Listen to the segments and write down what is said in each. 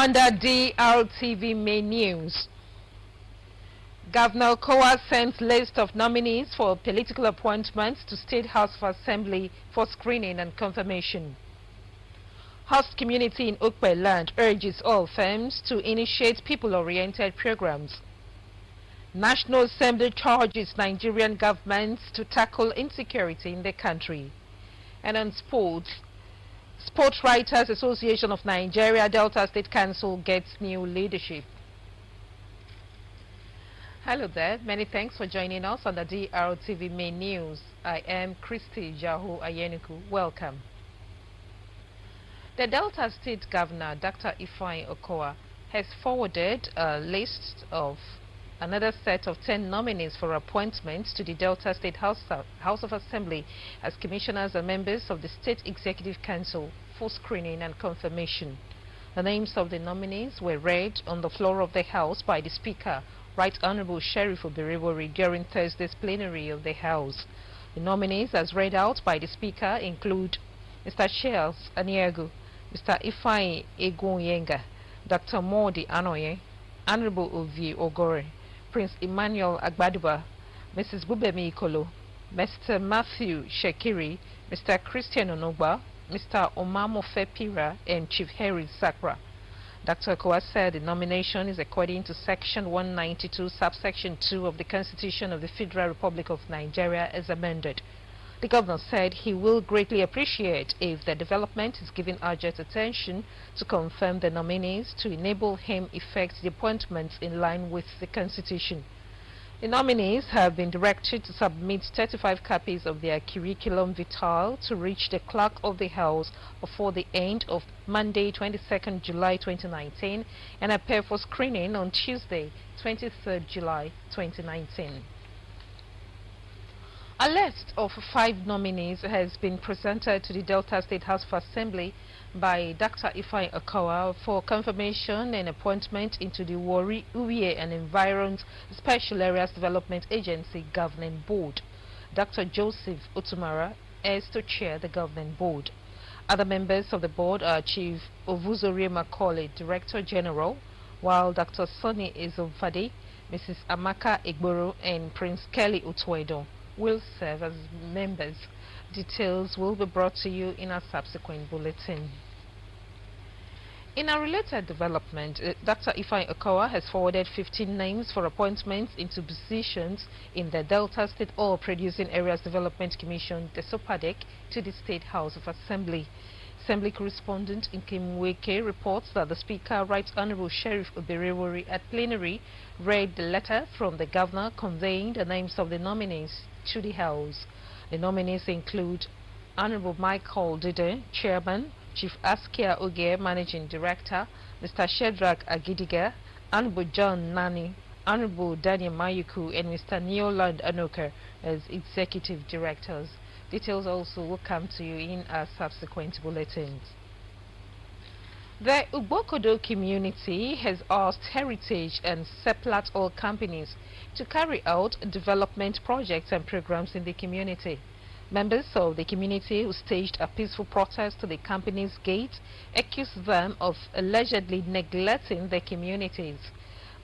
Under DRTV main news, Governor Okowa sends list of nominees for political appointments to State House of Assembly for screening and confirmation. Host community in Ukpe land urges all firms to initiate people-oriented programs. National Assembly charges Nigerian governments to tackle insecurity in the country. And on sports, Sports Writers Association of Nigeria Delta State Council gets new leadership. Hello there, many thanks for joining us on the DRTV main news. I am Christy Jahu Ayenuku. Welcome. The Delta State Governor, Dr. Ifeanyi Okowa, has forwarded a list of another set of 10 nominees for appointments to the Delta State House of Assembly as commissioners and members of the State Executive Council for screening and confirmation. The names of the nominees were read on the floor of the House by the Speaker, Right Honorable Sheriff Obirewori, during Thursday's plenary of the House. The nominees, as read out by the Speaker, include Mr. Charles Aniagu, Mr. Ifeanyi Egunyenga, Dr. Modi Anoye, Honorable Ovi Ogore, Prince Emmanuel Agbaduba, Mrs. Bubemi Ikolo, Mr. Matthew Shekiri, Mr. Christian Onogba, Mr. Omamo Fepira, and Chief Harry Sakra. Dr. Okowa said the nomination is according to Section 192, subsection 2 of the Constitution of the Federal Republic of Nigeria as amended. The governor said he will greatly appreciate if the development is given urgent attention to confirm the nominees to enable him effect the appointments in line with the Constitution. The nominees have been directed to submit 35 copies of their curriculum vitae to reach the clerk of the House before the end of Monday, 22nd July 2019, and appear for screening on Tuesday, 23rd July 2019. A list of 5 nominees has been presented to the Delta State House of Assembly by Dr. Ifeanyi Okowa for confirmation and appointment into the Warri, Uwie and Environs Special Areas Development Agency Governing Board. Dr. Joseph Otumara is to chair the Governing Board. Other members of the board are Chief Ovuzori Macaulay, Director General, while Dr. Sonny Izomfade, Mrs. Amaka Igboro, and Prince Kelly Utuedo will serve as members. Details will be brought to you in a subsequent bulletin. In a related development, Dr. Ifeanyi Okowa has forwarded 15 names for appointments into positions in the Delta State Oil Producing Areas Development Commission, the SOPADEC, to the State House of Assembly. Assembly correspondent Nkem Weke reports that the Speaker, Right Honorable Sheriff Obirewori, at plenary read the letter from the Governor conveying the names of the nominees to the House. The nominees include Honorable Michael Dide, Chairman, Chief Askia Oge, Managing Director, Mr. Shedrack Agidiga, Honorable John Nani, Honorable Daniel Mayuku, and Mr. Neoland Anoka as Executive Directors. Details also will come to you in our subsequent bulletins. The Ugbokodo community has asked Heritage and Seplat oil companies to carry out development projects and programs in the community. Members of the community who staged a peaceful protest to the company's gate accused them of allegedly neglecting their communities.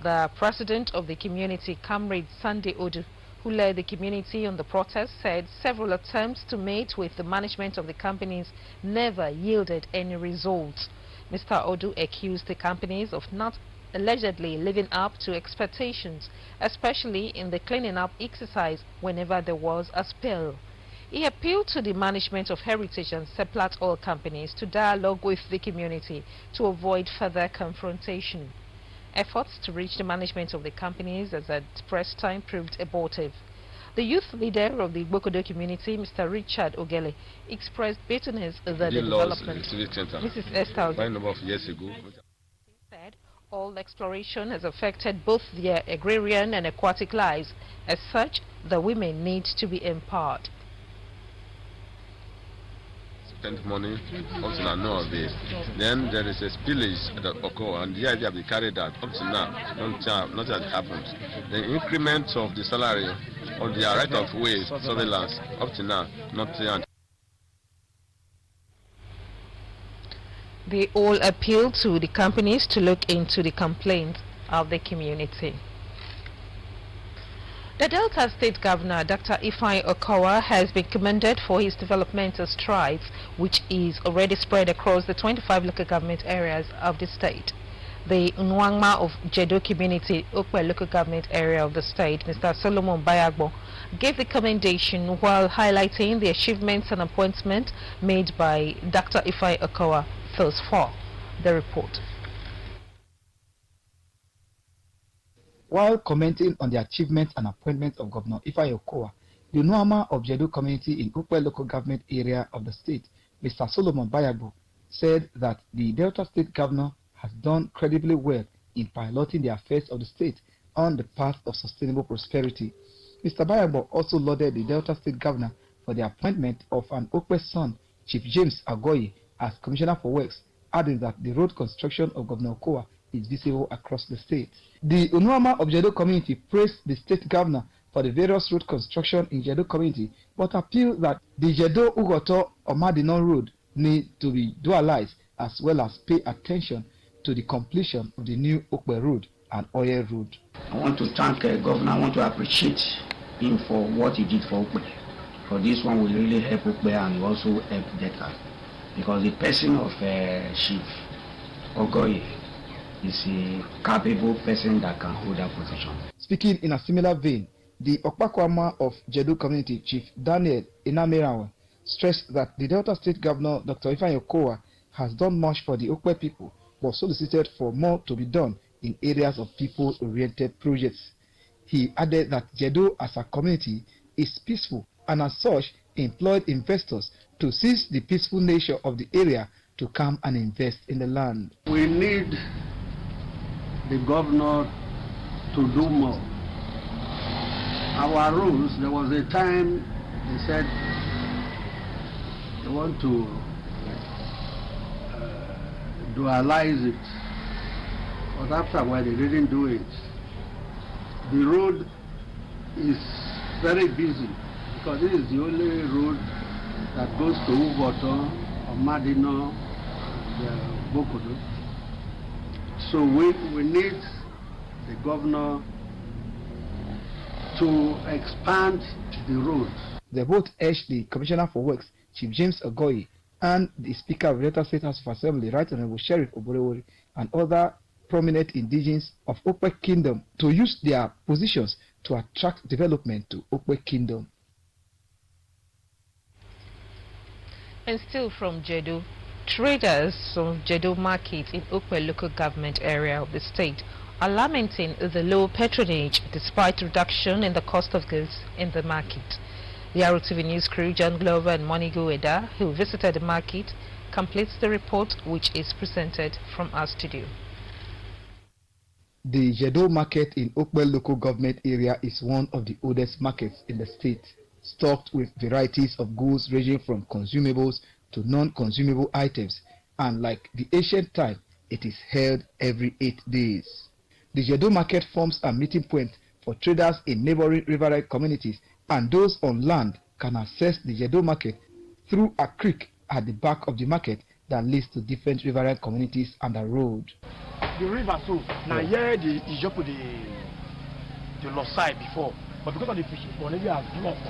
The president of the community, Comrade Sunday Odu, who led the community on the protest, said several attempts to meet with the management of the companies never yielded any results. Mr. Odu accused the companies of not allegedly living up to expectations, especially in the cleaning up exercise whenever there was a spill. He appealed to the management of Heritage and Seplat oil companies to dialogue with the community to avoid further confrontation. Efforts to reach the management of the companies as at press time proved abortive. The youth leader of the Bokodo community, Mr. Richard Ogele, expressed bitterness at the development. Mrs. Esther number of years ago said all exploration has affected both their agrarian and aquatic lives. As such, the women need to be empowered. Spent money up to now, no of this. Then there is a spillage that occur, and the idea we carried that up to now, nothing has happened. The increment of the salary on the right of way surveillance up to now, nothing. They all appeal to the companies to look into the complaints of the community. The Delta State Governor, Dr. Ifeanyi Okowa, has been commended for his developmental strides, which is already spread across the 25 local government areas of the state. The Nwangma of Jedo community, Okwe local government area of the state, Mr. Solomon Bayagbo, gave the commendation while highlighting the achievements and appointments made by Dr. Ifeanyi Okowa thus far. The report. While commenting on the achievements and appointments of Governor Ifeanyi Okowa, the Nwangma of Jedo community in Okwe local government area of the state, Mr. Solomon Bayagbo, said that the Delta State Governor has done credibly well in piloting the affairs of the state on the path of sustainable prosperity. Mr. Bayagbo also lauded the Delta State Governor for the appointment of an Okwe son, Chief James Agoye, as Commissioner for Works, adding that the road construction of Governor Okowa is visible across the state. The Nwangma of Jedo community praised the state governor for the various road construction in Jedo community, but appealed that the Jedo Ugoto Omadino road need to be dualized as well as pay attention to the completion of the new Okwe road and Oye road. I want to thank the governor. I want to appreciate him for what he did for Okwe. For this one will really help Okwe and also help Delta, because the person of Chief Ogoye is a capable person that can hold that position. Speaking in a similar vein, the Okpakwama of Jedo community, Chief Daniel Inamerawa, stressed that the Delta State Governor, Dr. Ifeanyi Okowa, has done much for the Okwe people, but solicited for more to be done in areas of people-oriented projects. He added that Jedo as a community is peaceful and as such employed investors to seize the peaceful nature of the area to come and invest in the land. We need the governor to do more. Our rules, there was a time they said they want to dualize it, but after a while they didn't do it. The road is very busy because this is the only road that goes to Ugoto, Omadino, and Bokodo. So we need the governor to expand the roads. They both urged the Commissioner for Works, Chief James Agoye, and the Speaker of the Delta State House of Assembly, Right Honorable Sheriff Oborewori, and other prominent indigenes of Okwe Kingdom to use their positions to attract development to Okwe Kingdom. And still from Jedo, traders of Jedo Market in Okwe local government area of the state are lamenting the low patronage despite reduction in the cost of goods in the market. The Drtv news crew, John Glover and Monigo Eda, who visited the market, completes the report which is presented from our studio. The Jedo market in Okwe local government area is one of the oldest markets in the state, stocked with varieties of goods ranging from consumables to non-consumable items, and like the ancient time, it is held every 8 days. The Jedo market forms a meeting point for traders in neighboring riverine communities, and those on land can access the Jedo market through a creek at the back of the market that leads to different riverine communities and a road. The river, so now here the Ijopo the lost side before, but because of the fishing, maybe I've blocked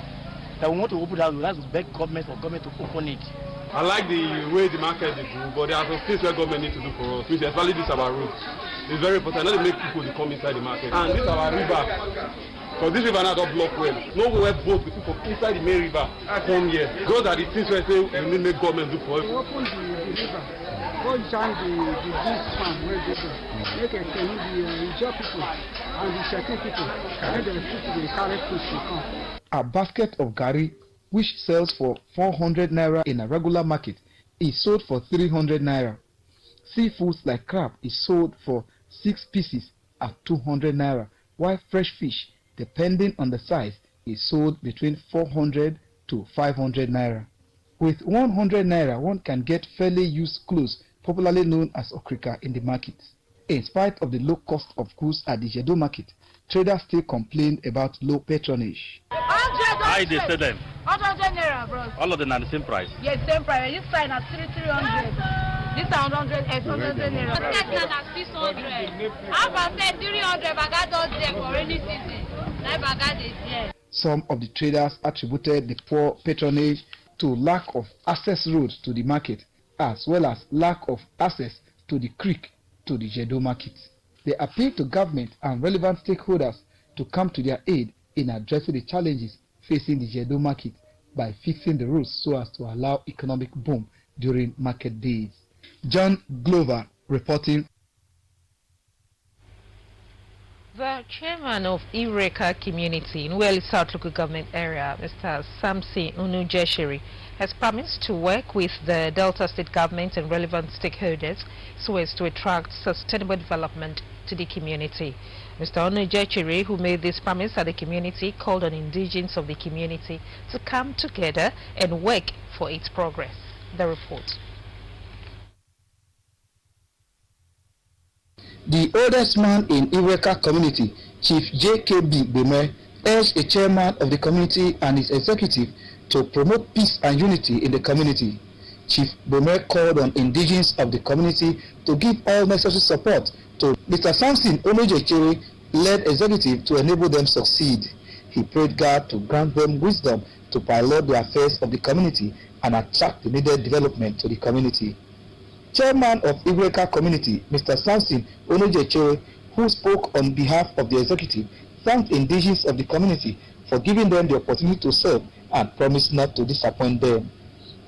that we want to open that road. That's to beg government for government to open it. I like the way the market is grew, but there are some things where government needs to do for us, which especially this our road. It's very important not to make people to come inside the market. And this our river. Because this river now don't block well. Nowhere boat with people inside the main river come here. Those are the things where I say we need to make government do for us. Open the river. Go join the big farm where they go. Make a thing the job people and the checking people. Let them people they carry fish to come. A basket of gari, which sells for 400 naira in a regular market, is sold for 300 naira. Seafoods like crab is sold for 6 pieces at 200 naira, while fresh fish, depending on the size, is sold between 400 to 500 naira. With 100 naira, one can get fairly used clothes, popularly known as okrika, in the market. In spite of the low cost of goods at the Jedo market, traders still complain about low patronage. How they sell them? 100 naira, bros. All of them are the same price? Yes, same price. This sign at 300. This is 100 naira. That na 600. How about 300 baga don there for rainy season? That baga dey there. Some of the traders attributed the poor patronage to lack of access roads to the market, as well as lack of access to the creek to the Jedo market. They appealed to government and relevant stakeholders to come to their aid in addressing the challenges facing the Jedo market by fixing the roads so as to allow economic boom during market days. John Glover reporting. The chairman of Ireka community in Weli South local government area, Mr. Samson Unujeshiri, has promised to work with the Delta State government and relevant stakeholders so as to attract sustainable development to the community. Mr. Unujeshiri, who made this promise at the community, called on indigenes of the community to come together and work for its progress. The report. The oldest man in Ireka community, Chief J.K.B. Beme, urged a chairman of the community and his executive to promote peace and unity in the community. Chief Beme called on indigenes of the community to give all necessary support to Mr. Samson Onojechere led executive to enable them succeed. He prayed God to grant them wisdom to pilot the affairs of the community and attract the needed development to the community. Chairman of Ireka community, Mr. Samson Onojechere, who spoke on behalf of the executive, thanked indigenes of the community for giving them the opportunity to serve and promised not to disappoint them.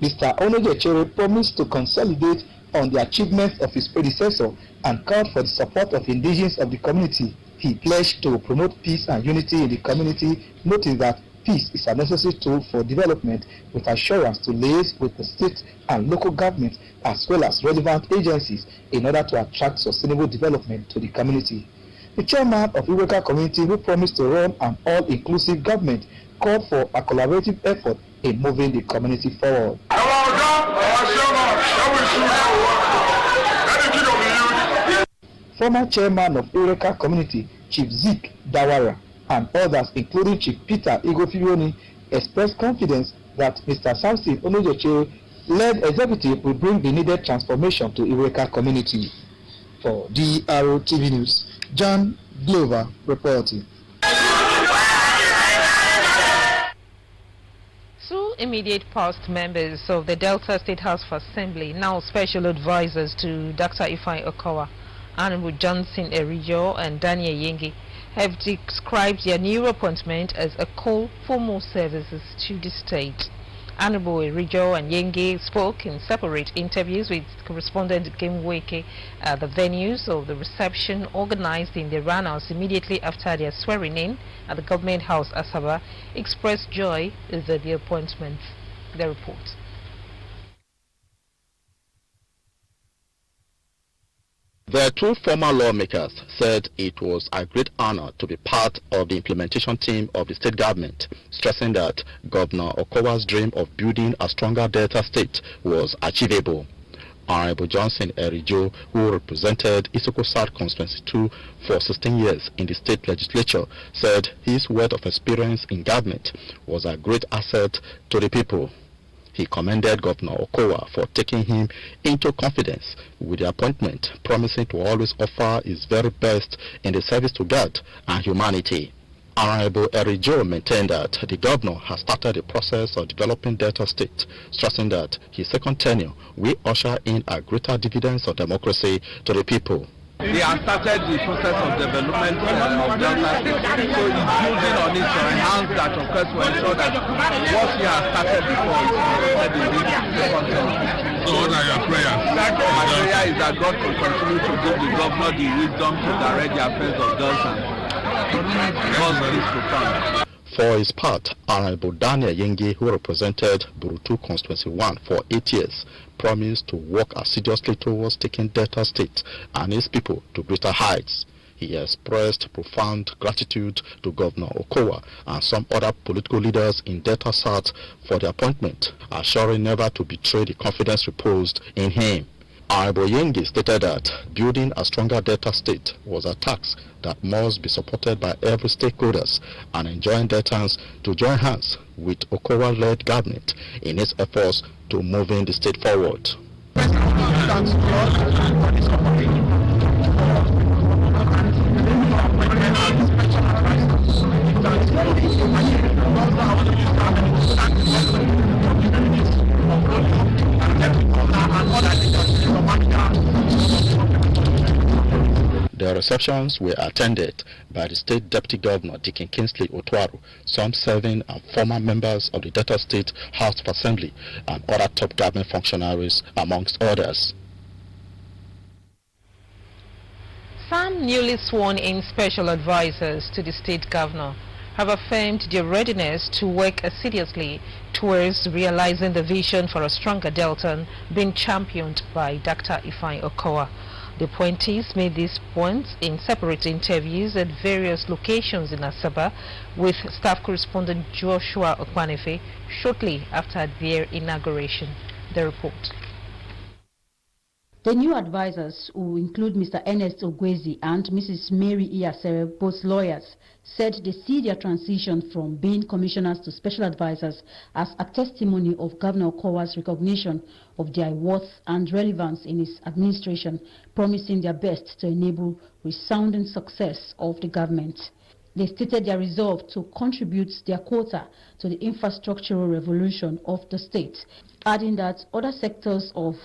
Mr. Onojechere promised to consolidate on the achievements of his predecessor and called for the support of indigenes of the community. He pledged to promote peace and unity in the community, noting that peace is a necessary tool for development, with assurance to liaise with the state and local governments as well as relevant agencies in order to attract sustainable development to the community. The chairman of Ireka community, who promised to run an all-inclusive government, called for a collaborative effort in moving the community forward. Former chairman of Ireka community, Chief Zik Dawara, and others, including Chief Peter Igofioni, expressed confidence that Mr. Samson Onojechere led executive will bring the needed transformation to Ireka community. For Drtv News, John Glover reporting. Two immediate past members of the Delta State House of Assembly, now special advisors to Dr. Ifeanyi Okowa, Honorable Johnson Erijo and Daniel Yenge, have described their new appointment as a call for more services to the state. Honorable Erijo and Yenge spoke in separate interviews with correspondent Kim Weke at the venues of the reception organized in the Run House immediately after their swearing in at the Government House Asaba, expressed joy over the appointment. The report. The two former lawmakers said it was a great honor to be part of the implementation team of the state government, stressing that Governor Okowa's dream of building a stronger Delta state was achievable. Honorable Johnson Erijo, who represented Isoko South Constituency 2 for 16 years in the state legislature, said his wealth of experience in government was a great asset to the people. He commended Governor Okowa for taking him into confidence with the appointment, promising to always offer his very best in the service to God and humanity. Honorable Erijo maintained that the governor has started the process of developing Delta State, stressing that his second tenure will usher in a greater dividends of democracy to the people. He has started the process of development of Delta State, so he's building on it to enhance that, of course, to ensure that what he has started before is completed in this second term. So what are your prayers? My prayer is that God will continue to give the governor the wisdom to direct the affairs of Delta. Cause this to come. For his part, Honorable Daniel Yenge, who represented Burutu Constituency 1 for 8 years, promised to work assiduously towards taking Delta State and its people to greater heights. He expressed profound gratitude to Governor Okowa and some other political leaders in Delta South for the appointment, assuring never to betray the confidence reposed in him. Honorable Yenge stated that building a stronger Delta State was a task that must be supported by every stakeholders and enjoined Deltans to join hands with Okowa-led government in its efforts to moving the state forward. thanks God for this opportunity. The receptions were attended by the State Deputy Governor, Dikin Kingsley Otwaru, some serving and former members of the Delta State House of Assembly, and other top government functionaries, amongst others. Some newly sworn-in special advisors to the state governor have affirmed their readiness to work assiduously towards realizing the vision for a stronger Delta being championed by Dr. Ifeanyi Okowa. The appointees made these points in separate interviews at various locations in Asaba with staff correspondent Joshua Okwanefe shortly after their inauguration. The report. The new advisors, who include Mr. Ernest Ogwezi and Mrs. Mary Iyasere, both lawyers, said they see their transition from being commissioners to special advisors as a testimony of Governor Okowa's recognition of their worth and relevance in his administration, promising their best to enable resounding success of the government. They stated their resolve to contribute their quota to the infrastructural revolution of the state, adding that other sectors of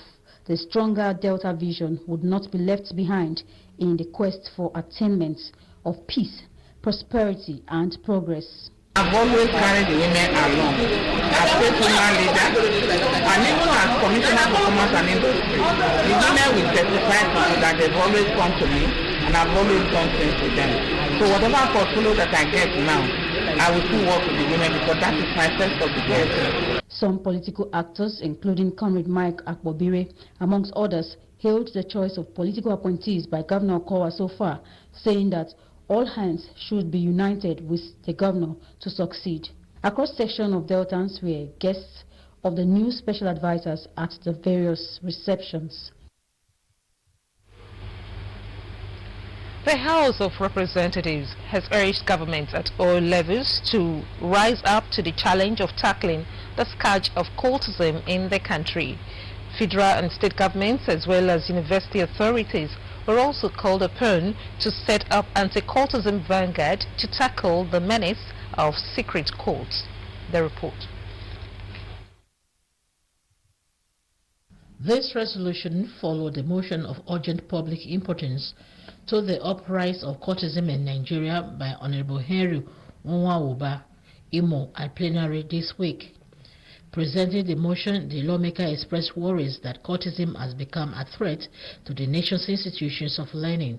the stronger Delta vision would not be left behind in the quest for attainment of peace, prosperity and progress. I've always carried the women along as state women leader and even as commissioner for commerce and industry. The women will testify to me that they've always come to me and I've always done things with them. So whatever portfolio that I get now, I will still work with the women because that is my first obligation. Some political actors, including Comrade Mike Akbobire, amongst others, hailed the choice of political appointees by Governor Okowa so far, saying that all hands should be united with the governor to succeed. A cross-section of Deltans were guests of the new special advisors at the various receptions. The House of Representatives has urged governments at all levels to rise up to the challenge of tackling the scourge of cultism in the country. Federal and state governments as well as university authorities were also called upon to set up anti-cultism vanguard to tackle the menace of secret cults. The report. This resolution followed the motion of urgent public importance to the uprise of cultism in Nigeria by Honorable Henry Nwawoba Imo at plenary this week. Presenting the motion, the lawmaker expressed worries that cultism has become a threat to the nation's institutions of learning,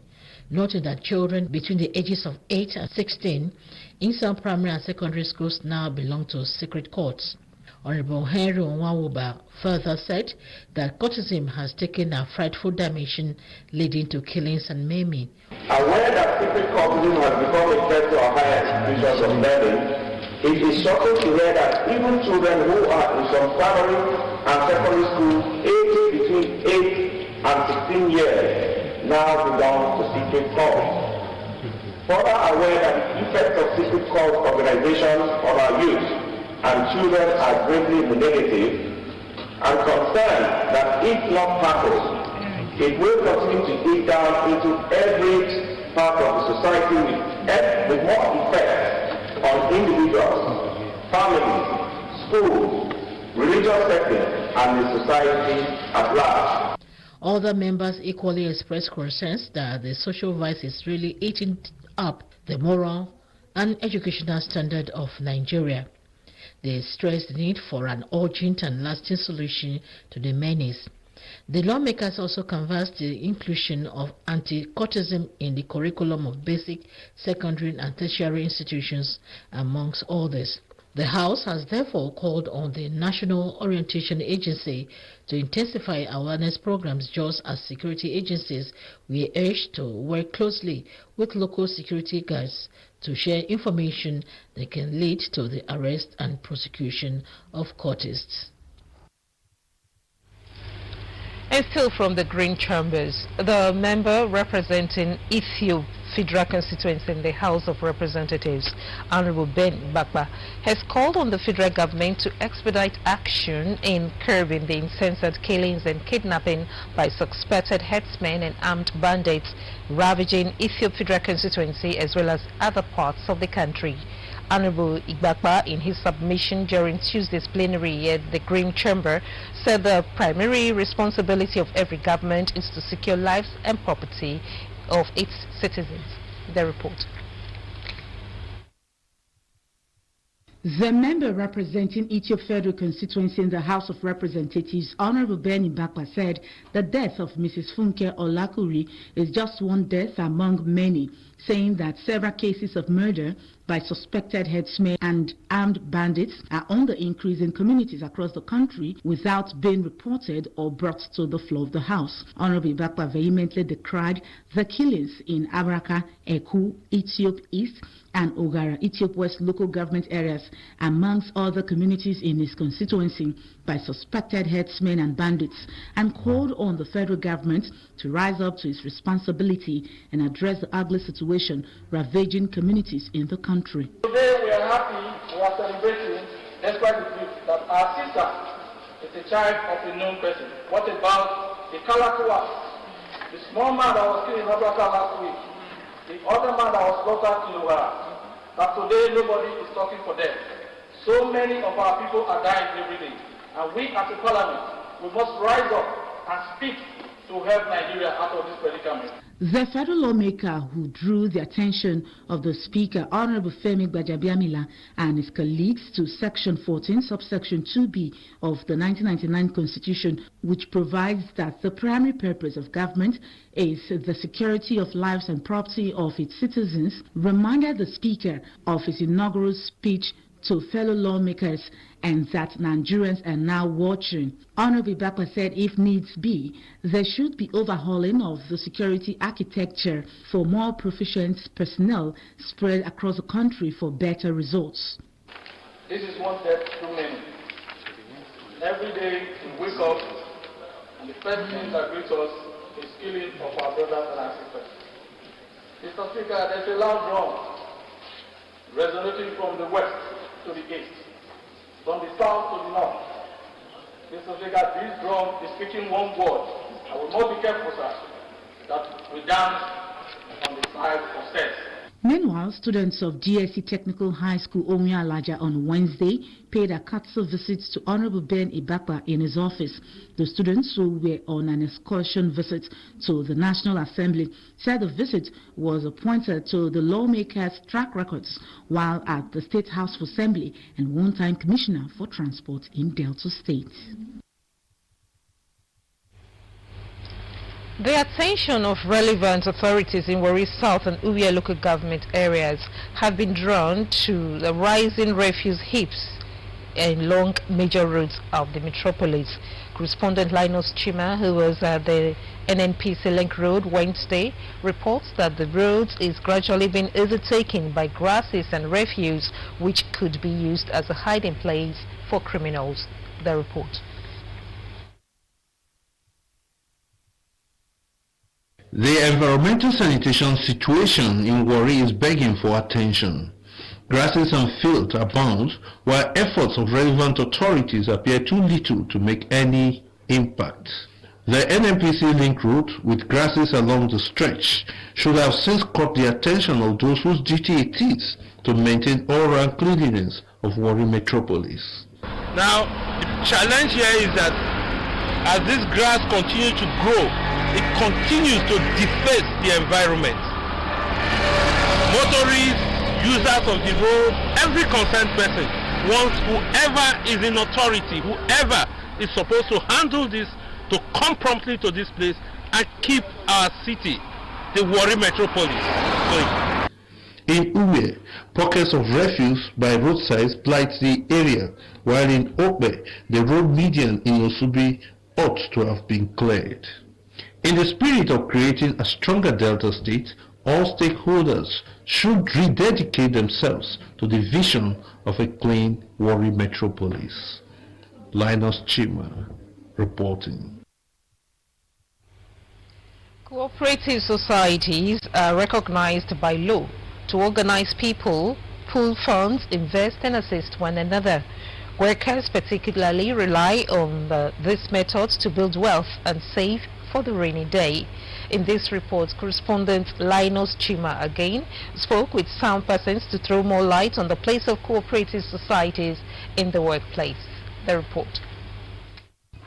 noting that children between the ages of 8 and 16 in some primary and secondary schools now belong to secret cults. Honorable Henry Nwawoba further said that cultism has taken a frightful dimension, leading to killings and maiming. Aware that secret cultism has become a threat to our higher institutions of learning, it is shocking to hear that even children who are in some primary and secondary schools aged between 8 and 16 years now belong to secret cults. Further aware that the effects of secret cult organizations on our youth and children are greatly negative, and concerned that if not tackled, it will continue to dig down into every part of the society with more effect on individuals, families, schools, religious settings, and the society at large. Other members equally expressed concerns that the social vice is really eating up the moral and educational standard of Nigeria. They stressed the need for an urgent and lasting solution to the menace. The lawmakers also canvassed the inclusion of anti-cultism in the curriculum of basic, secondary and tertiary institutions, amongst others. The House has therefore called on the National Orientation Agency to intensify awareness programs, just as security agencies were urged to work closely with local security guards to share information that can lead to the arrest and prosecution of cultists. And still from the Green Chambers, the member representing Ethiopia Federal Constituency in the House of Representatives, Honorable Ben Bakba, has called on the federal government to expedite action in curbing the incessant killings and kidnapping by suspected herdsmen and armed bandits ravaging Ethiopia Federal Constituency as well as other parts of the country. Honorable Igbakba, in his submission during Tuesday's plenary at the Green Chamber, said the primary responsibility of every government is to secure lives and property of its citizens. The report. The member representing Ethiopia Federal Constituency in the House of Representatives, Honorable Ben Ibakwa, said the death of Mrs. Funke Olakuri is just one death among many, saying that several cases of murder by suspected herdsmen and armed bandits are on the increase in communities across the country without being reported or brought to the floor of the House. Honorable Ibakwa vehemently decried the killings in Abraka, Eku, Ethiopia East, and Ogara, Ethiopia West local government areas, amongst other communities in his constituency, by suspected herdsmen and bandits, and called on the federal government to rise up to its responsibility and address the ugly situation ravaging communities in the country. Today we are happy, we are celebrating, despite the truth, that our sister is a child of a known person. What about the Kalakuwa, the small man that was killed in Abraka last week, the other man that was slaughtered in Ogara? That today nobody is talking for them. So many of our people are dying every day. And we as a parliament, we must rise up and speak to help Nigeria out of this predicament. The federal lawmaker who drew the attention of the Speaker, Honorable Femi Gbajabiamila, and his colleagues to Section 14, subsection 2B of the 1999 Constitution, which provides that the primary purpose of government is the security of lives and property of its citizens, reminded the Speaker of his inaugural speech to fellow lawmakers and that Nigerians are now watching. Honorable Ibakwa said if needs be, there should be overhauling of the security architecture for more proficient personnel spread across the country for better results. This is one death too many. Every day we wake up and the first thing that greets us is killing of our brothers and our sisters. Mr. Speaker, there's a loud drum resonating from the west to the east, from the south to the north. Mr. Speaker, this drum is speaking one word. I will not be careful, sir, that we dance on the side of sense. Meanwhile, students of GSC Technical High School Omuya Alaja on Wednesday paid a courtesy visit to Honorable Ben Ibakwa in his office. The students who were on an excursion visit to the National Assembly said the visit was a pointer to the lawmakers' track records while at the State House of Assembly and one-time Commissioner for Transport in Delta State. The attention of relevant authorities in Warri South and Uwie local government areas have been drawn to the rising refuse heaps along major roads of the metropolis. Correspondent Linus Chima, who was at the NNPC Link Road Wednesday, reports that the road is gradually being overtaken by grasses and refuse, which could be used as a hiding place for criminals. The report. The environmental sanitation situation in Warri is begging for attention. Grasses and filth abound, while efforts of relevant authorities appear too little to make any impact. The NNPC link road with grasses along the stretch should have since caught the attention of those whose duty it is to maintain all-round cleanliness of Warri metropolis. Now, the challenge here is that as this grass continues to grow, it continues to deface the environment. Motorists, users of the road, every concerned person wants whoever is in authority, whoever is supposed to handle this, to come promptly to this place and keep our city, the Warri metropolis, going. In Uwie, pockets of refuse by roadsides blight the area, while in Okbe, the road median in Osubi ought to have been cleared. In the spirit of creating a stronger Delta State, all stakeholders should rededicate themselves to the vision of a clean Warri metropolis. Linus Chima reporting. Cooperative societies are recognized by law to organize people, pool funds, invest and assist one another. Workers particularly rely on these methods to build wealth and save for the rainy day. In this report, correspondent Linus Chima again spoke with some persons to throw more light on the place of cooperative societies in the workplace. The report.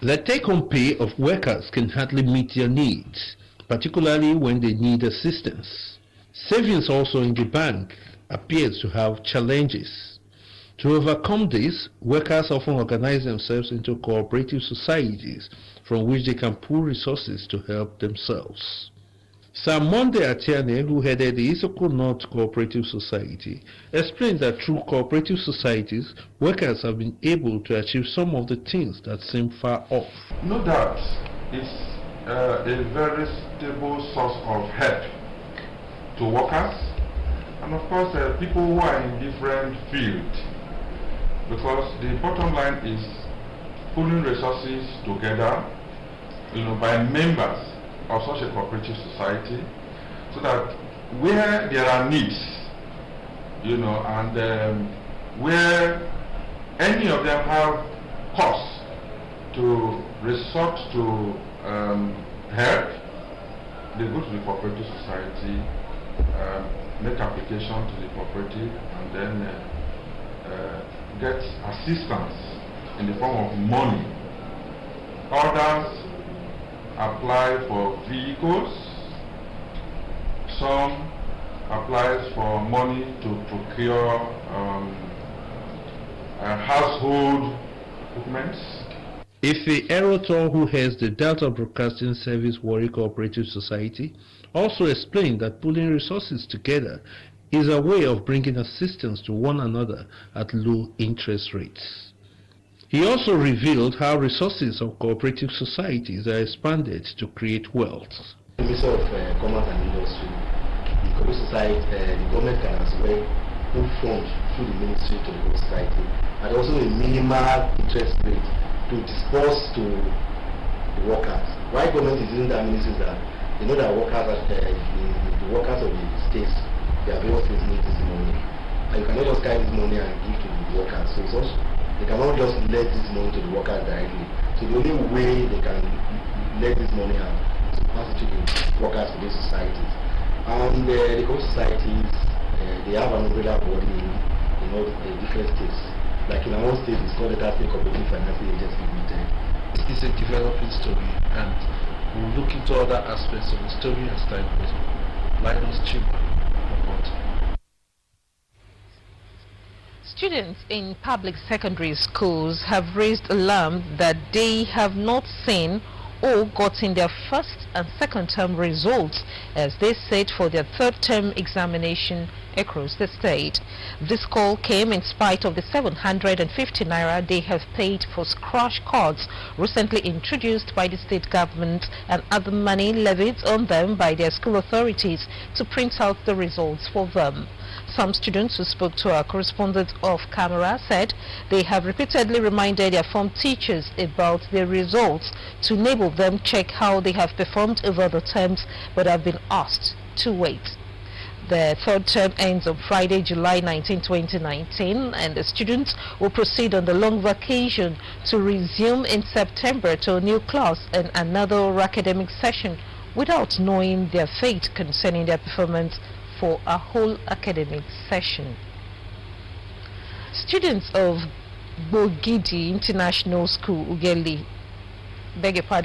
The take-home pay of workers can hardly meet their needs, particularly when they need assistance. Savings also in the bank appears to have challenges. To overcome this, workers often organize themselves into cooperative societies from which they can pool resources to help themselves. Sir Monday Atiane, who headed the Isoko North Cooperative Society, explained that through cooperative societies, workers have been able to achieve some of the things that seem far off. No doubt, it's a very stable source of help to workers and of course people who are in different fields, because the bottom line is pooling resources together, by members of such a cooperative society, so that where there are needs, and where any of them have cause to resort to help, they go to the cooperative society, make application to the cooperative, and then get assistance in the form of money. Others apply for vehicles, some applies for money to procure household equipment. Ife Erotor, who heads the Delta Broadcasting Service Warri Cooperative Society, also explained that pooling resources together is a way of bringing assistance to one another at low interest rates. He also revealed how resources of cooperative societies are expanded to create wealth. The Ministry of Commerce and Industry, the cooperative society, the government can as well put funds through the ministry to the cooperative society, and also a minimal interest rate to disperse to the workers. Why government is using that ministry is that they know that workers, the workers of the states, their various states need this money, and you cannot just carry this money and give to the workers. So it's also, they cannot just let this money to the workers directly. So the only way they can let this money out is to pass it to the workers of these societies. And the cooperative societies, they have an umbrella body in all the different states. Like in our own state, it's called the State Cooperative Financing Agency Limited. It's a developing story, and we'll look into other aspects of the story as time goes on. Linus Chima report. Students in public secondary schools have raised alarm that they have not seen or gotten their first and second term results as they sit for their third term examination across the state. This call came in spite of the 750 naira they have paid for scratch cards recently introduced by the state government and other money levied on them by their school authorities to print out the results for them. Some students who spoke to our correspondent off camera said they have repeatedly reminded their form teachers about their results to enable them check how they have performed over the terms, but have been asked to wait. The third term ends on Friday, July 19, 2019, and the students will proceed on the long vacation to resume in September to a new class and another academic session without knowing their fate concerning their performance for a whole academic session. Students of Bogidi International School, Ugeli,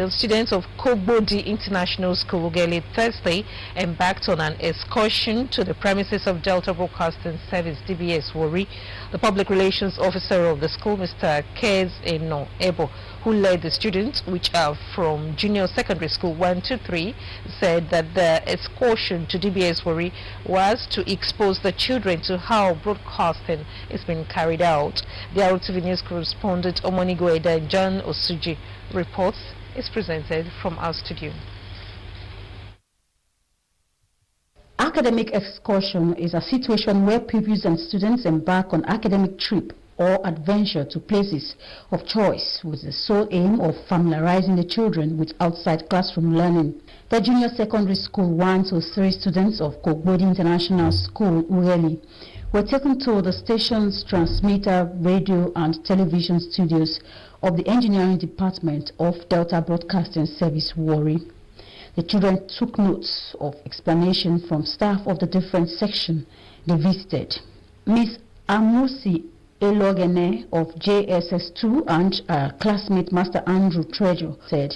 students of Kobodi International School, Ugeli, Thursday embarked on an excursion to the premises of Delta Broadcasting Service, DBS Warri. The public relations officer of the school, Mr. Kez Eno Ebo, who led the students, which are from junior secondary school 1 to 3, said that the excursion to DBS Warri was to expose the children to how broadcasting is being carried out. The RTV News correspondent Omoni Goeda and John Osuji reports is presented from our studio. Academic excursion is a situation where pupils and students embark on academic trip or adventure to places of choice with the sole aim of familiarizing the children with outside classroom learning. The Junior Secondary School 1 to 3 students of Kogbodi International School, Ughelli, were taken to the station's transmitter, radio and television studios of the Engineering Department of Delta Broadcasting Service, Warri. The children took notes of explanation from staff of the different section they visited. Ms. Amusi Elogene of JSS2 and classmate Master Andrew Trejo said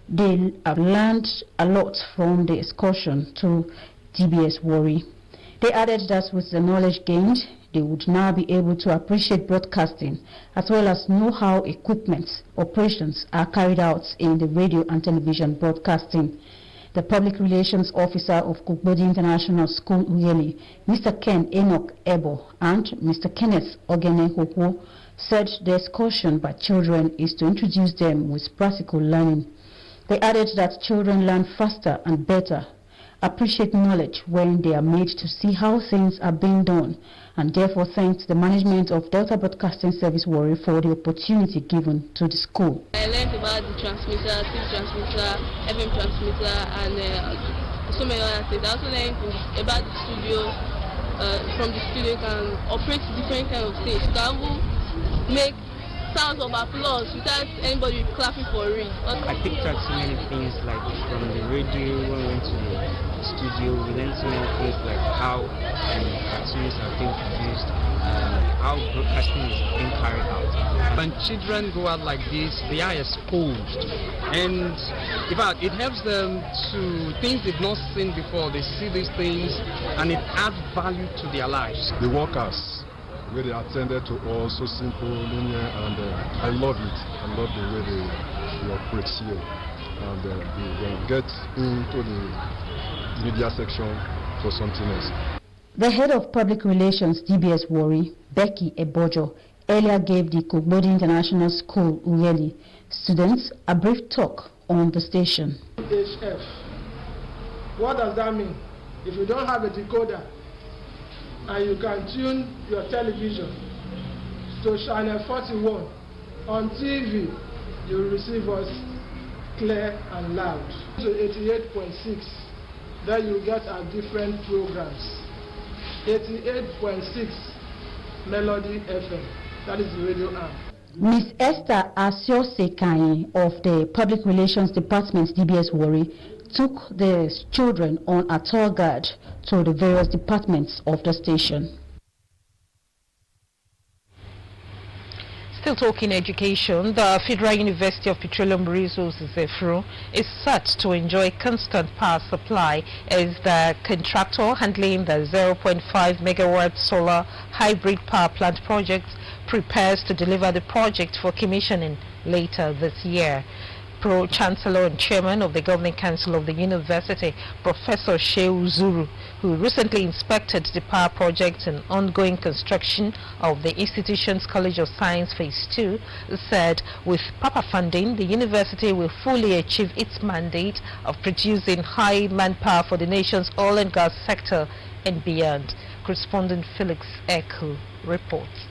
they have learned a lot from the excursion to DBS Warri. They added that with the knowledge gained, they would now be able to appreciate broadcasting as well as know how equipment operations are carried out in the radio and television broadcasting. The Public Relations Officer of Kogbodi International School, Ughelli, Mr. Ken Enoch Ebo and Mr. Kenneth Ogene Hokwo, said the excursion by children is to introduce them with practical learning. They added that children learn faster and better, appreciate knowledge when they are made to see how things are being done, and therefore thanked the management of Delta Broadcasting Service Warri for the opportunity given to the school. I learned about the transmitter, TV transmitter, FM transmitter, and so many other things. I also learned about the studio. From the studio, you can operate different kind of things. You can make sounds of applause without anybody clapping for it. I picked out so many things, like from the radio when we went to the studio. We learned so many things, like how cartoons are being produced, how broadcasting is being carried out. When children go out like this, they are exposed, and in fact, it helps them to things they've not seen before. They see these things, and it adds value to their lives. The workers, where they attended to us, so simple, linear, and I love it. I love the way they operate here. And we get into the media section for something else. The head of public relations, DBS Warri, Becky Ebojo, earlier gave the Kogbodi International School, Ughelli, students a brief talk on the station. HF. What does that mean? If you don't have a decoder, and you can tune your television to channel 41 on TV, you will receive us clear and loud. To 88.6, then you get our different programs. 88.6 Melody FM, that is the radio arm. Ms. Esther Asiose-Kanye of the Public Relations Department, DBS Warri, took the children on a tour guide to the various departments of the station. Still talking education, the Federal University of Petroleum Resources, EFRO, is set to enjoy constant power supply as the contractor handling the 0.5 megawatt solar hybrid power plant project prepares to deliver the project for commissioning later this year. Pro-Chancellor and Chairman of the Governing Council of the University, Professor Shehu Zuru, who recently inspected the power project and ongoing construction of the institution's College of Science Phase 2, said with proper funding, the university will fully achieve its mandate of producing high manpower for the nation's oil and gas sector and beyond. Correspondent Felix Eku reports.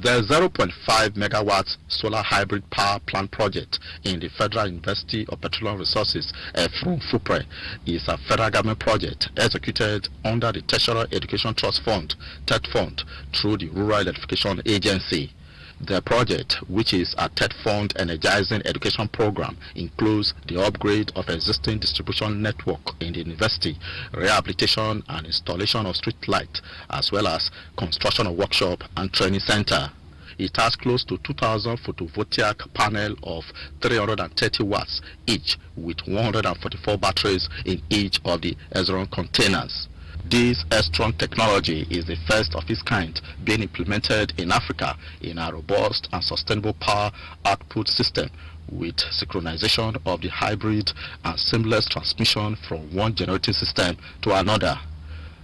The 0.5 megawatts solar hybrid power plant project in the Federal University of Petroleum Resources, FUPRE, is a federal government project executed under the Tertiary Education Trust Fund, TET Fund, through the Rural Electrification Agency. The project, which is a TET Fund energizing education program, includes the upgrade of existing distribution network in the university, rehabilitation and installation of street light, as well as construction of workshop and training center. It has close to 2,000 photovoltaic panel of 330 watts each, with 144 batteries in each of the Ezron containers. This Estron technology is the first of its kind being implemented in Africa in a robust and sustainable power output system with synchronization of the hybrid and seamless transmission from one generating system to another.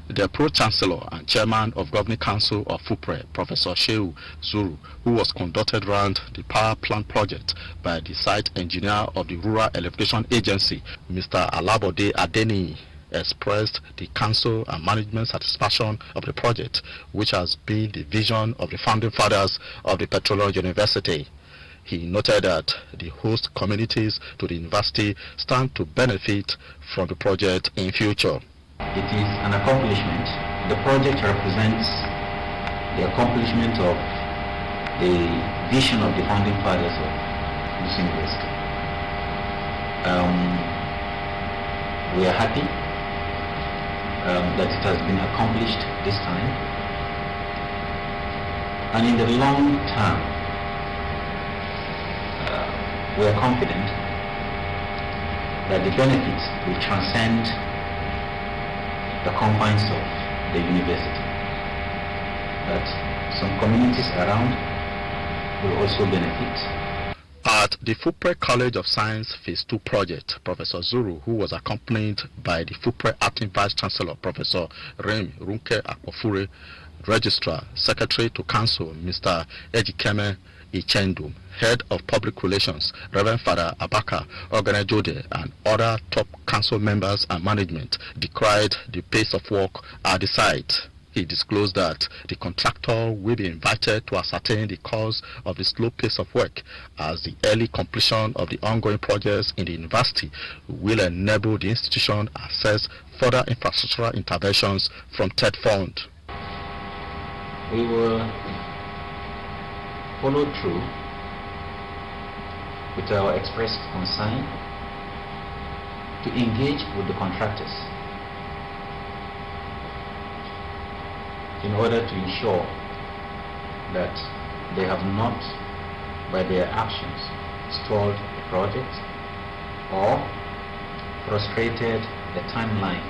The Pro-Chancellor and Chairman of Governing Council of FUPRE, Professor Shehu Zuru, who was conducted around the power plant project by the site engineer of the Rural Electrification Agency, Mr. Alabode Adeni, expressed the council and management satisfaction of the project, which has been the vision of the founding fathers of the Petroleum University. He noted that the host communities to the university stand to benefit from the project in future. It is an accomplishment. The project represents the accomplishment of the vision of the founding fathers of this university. We are happy that it has been accomplished this time, and in the long term we are confident that the benefits will transcend the confines of the university, that some communities around will also benefit. At the Fupre College of Science Phase 2 project, Professor Zuru, who was accompanied by the Fupre Acting Vice Chancellor, Professor Rem Runke Akpofure, Registrar, Secretary to Council, Mr. Ejikeme Ichendum, Head of Public Relations, Reverend Father Abaka Oganejode, and other top council members and management decried the pace of work at the site. He disclosed that the contractor will be invited to ascertain the cause of the slow pace of work, as the early completion of the ongoing projects in the university will enable the institution access further infrastructural interventions from TED Fund. We will follow through with our expressed concern to engage with the contractors in order to ensure that they have not, by their actions, stalled the project or frustrated the timeline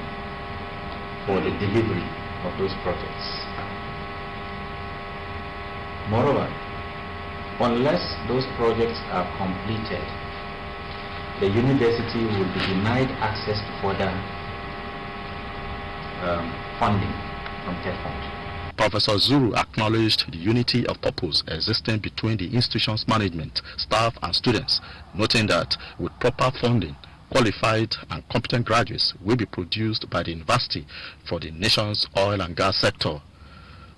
for the delivery of those projects. Moreover, unless those projects are completed, the university will be denied access to further funding from TED Fund. Professor Zuru acknowledged the unity of purpose existing between the institution's management, staff and students, noting that with proper funding, qualified and competent graduates will be produced by the university for the nation's oil and gas sector.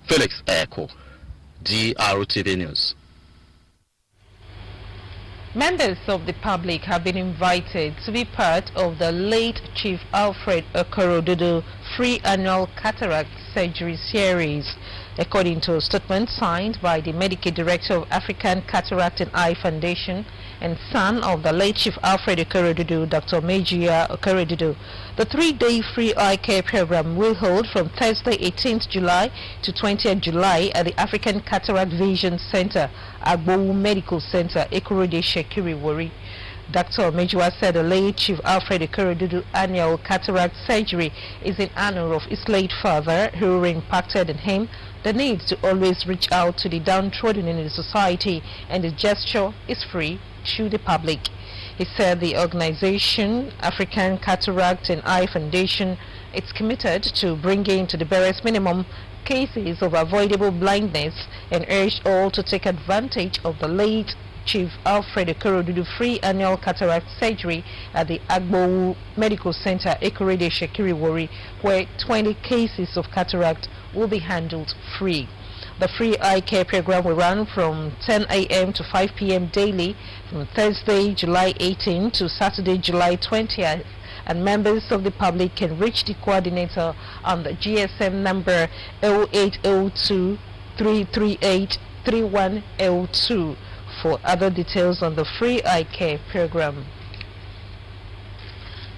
Felix Eko, Drtv News. Members of the public have been invited to be part of the late Chief Alfred Okorododo free annual cataract surgery series, according to a statement signed by the Medical Director of African Cataract and Eye Foundation and son of the late Chief Alfred Okorododo, Dr. Mejia Okorododo. The 3-day free eye care program will hold from Thursday 18th July to 20th July at the African Cataract Vision Center, Agbowu Medical Center, Ekurode Shekiri Wari. Dr. Mejua said the late Chief Alfred Okorododo annual cataract surgery is in honor of his late father, who impacted on him the need to always reach out to the downtrodden in the society, and the gesture is free to the public. He said the organization, African Cataract and Eye Foundation, is committed to bringing to the barest minimum cases of avoidable blindness, and urged all to take advantage of the late Chief Alfred Okorododo free annual cataract surgery at the Agbowu Medical Center, Ekurode Shekiri Wari, where 20 cases of cataract will be handled free. The free eye care program will run from 10 a.m. to 5 p.m. daily from Thursday, July 18 to Saturday, July 20th. And members of the public can reach the coordinator on the GSM number 0802 338 3102 for other details on the free eye care program.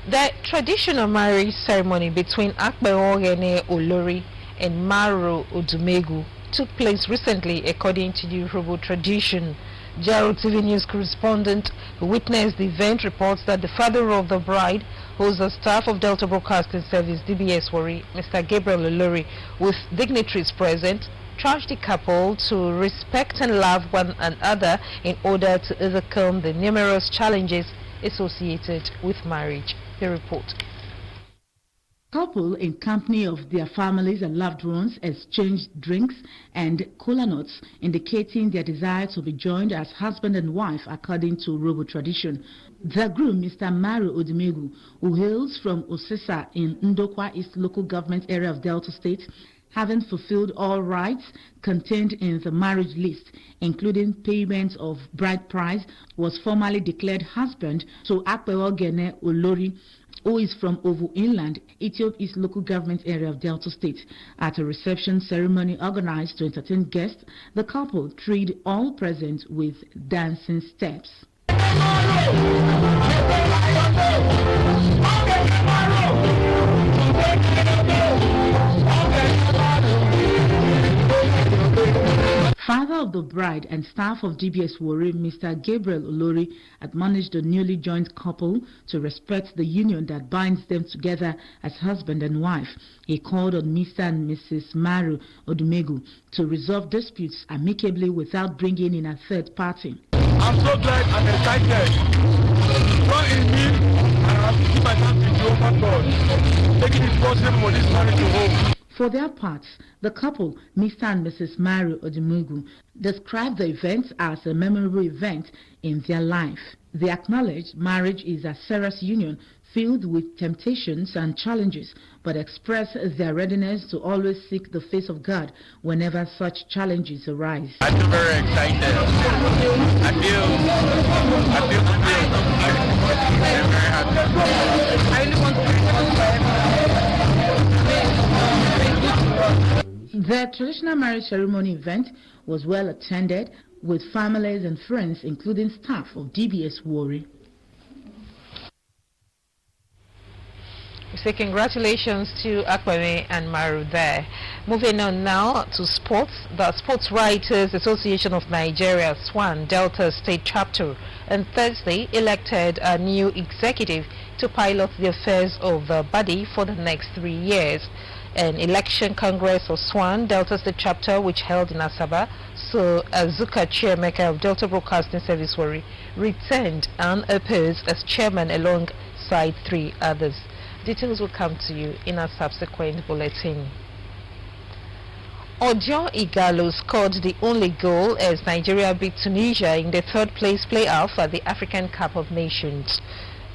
The traditional marriage ceremony between Akbeogene Olori and Maro Odumegu took place recently, according to the Yoruba tradition. Drtv News correspondent who witnessed the event reports that the father of the bride, who is the staff of Delta Broadcasting Service DBS Wari, Mr. Gabriel Olori, with dignitaries present, charged the couple to respect and love one another in order to overcome the numerous challenges associated with marriage. The report. Couple in company of their families and loved ones exchanged drinks and kola nuts, indicating their desire to be joined as husband and wife according to Robo tradition. The groom, Mr. Maru Odumegu, who hails from Osisa in Ndokwa East local government area of Delta State, having fulfilled all rights contained in the marriage list, including payment of bride price, was formally declared husband to Akpewo Gene Olori, who is from Ovu Inland, Ethiopia East local government area of Delta State. At a reception ceremony organized to entertain guests, the couple treated all present with dancing steps. Father of the bride and staff of DBS Warri, Mr. Gabriel Olori, admonished the newly joined couple to respect the union that binds them together as husband and wife. He called on Mr. and Mrs. Maru Odumegu to resolve disputes amicably without bringing in a third party. I'm so glad and excited. God in me, I have to keep my hands in Jehovah God, making it possible for this marriage to hold. For their parts, the couple, Mr. and Mrs. Maru Odumegu, described the event as a memorable event in their life. They acknowledged marriage is a serious union filled with temptations and challenges, but expressed their readiness to always seek the face of God whenever such challenges arise. I feel very excited. I feel I'm very happy. I really want to The traditional marriage ceremony event was well attended with families and friends, including staff of DBS Warri. We say congratulations to Akpewo and Maru there. Moving on now to sports. The Sports Writers Association of Nigeria, SWAN Delta State Chapter, on Thursday elected a new executive to pilot the affairs of the body for the next 3 years. An election congress of SWAN Delta State Chapter, which held in Asaba, so Azuka Chiemeka of Delta Broadcasting Service Warri returned unopposed as chairman alongside 3 others. Details will come to you in a subsequent bulletin. Ojo Igalo scored the only goal as Nigeria beat Tunisia in the 3rd place playoff at the African Cup of Nations.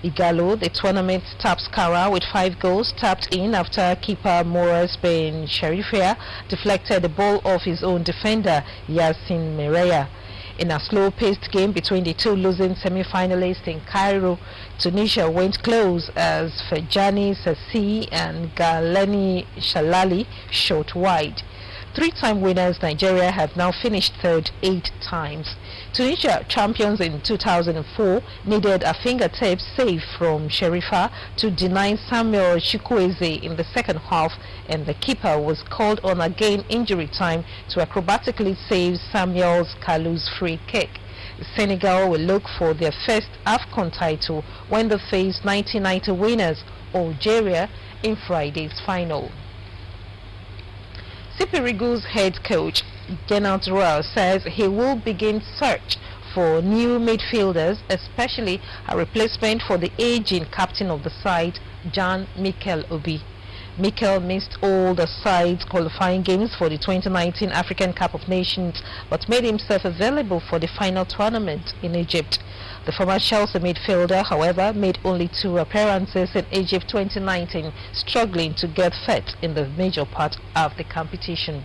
Igalo, the tournament top scorer with 5 goals, tapped in after keeper Moras Ben Sharifia deflected the ball off his own defender Yassin Mereya. In a slow-paced game between the 2 losing semi-finalists in Cairo, Tunisia went close as Fejani Sassi and Galeni Shalali shot wide. 3-time winners Nigeria have now finished 3rd 8 times. Tunisia, champions in 2004, needed a fingertip save from Sherifa to deny Samuel Chukwueze in the second half, and the keeper was called on again injury time to acrobatically save Samuel Kalu's free kick. Senegal will look for their first AFCON title when they face 1990 winners Algeria in Friday's final. Sipirigu's head coach Gennard Royal says he will begin search for new midfielders, especially a replacement for the aging captain of the side, Jan Mikel Obi. Mikel missed all the side's qualifying games for the 2019 African Cup of Nations, but made himself available for the final tournament in Egypt. The former Chelsea midfielder, however, made only 2 appearances in Egypt 2019, struggling to get fit in the major part of the competition.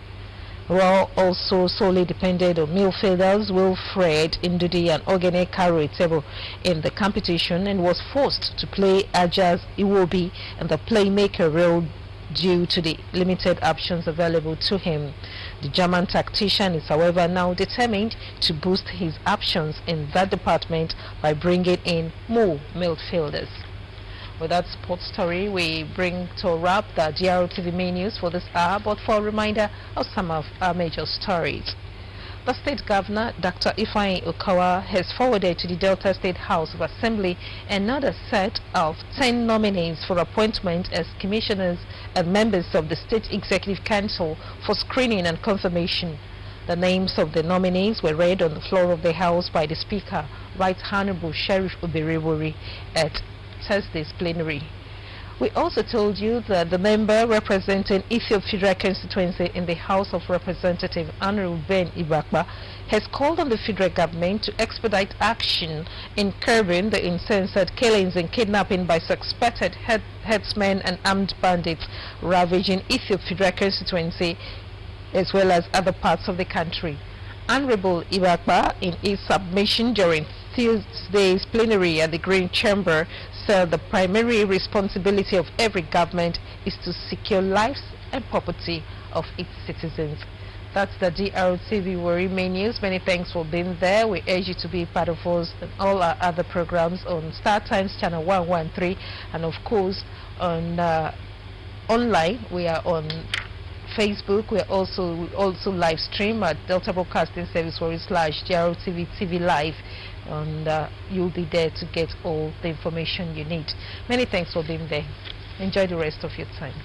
Raw also solely depended on midfielders Wilfred Ndudi and Ogene Karuitebo in the competition, and was forced to play Ajaz Iwobi and the playmaker role due to the limited options available to him. The German tactician is, however, now determined to boost his options in that department by bringing in more midfielders. With that sports story, we bring to a wrap the Drtv main news for this hour, but for a reminder of some of our major stories. The State Governor, Dr. Ifeanyi Okowa, has forwarded to the Delta State House of Assembly another set of 10 nominees for appointment as commissioners and members of the State Executive Council for screening and confirmation. The names of the nominees were read on the floor of the House by the Speaker, Right Honorable Sheriff Oberewori, at Thursday's plenary. We also told you that the member representing Ethiopia Federal Constituency in the House of Representatives, Honorable Ben Ibakba, has called on the federal government to expedite action in curbing the insensate killings and kidnapping by suspected headsmen and armed bandits ravaging Ethiopia Federal Constituency as well as other parts of the country. Honorable Ibakba, in his submission during Tuesday's plenary at the Green Chamber, said the primary responsibility of every government is to secure lives and property of its citizens. That's the DRTV Warri main news. Many thanks for being there. We urge you to be part of us and all our other programs on Star Times channel 113, and of course on online. We are on Facebook. We are also live stream at Delta Broadcasting Service /DRTV TV Live, and you'll be there to get all the information you need. Many thanks for being there. Enjoy the rest of your time.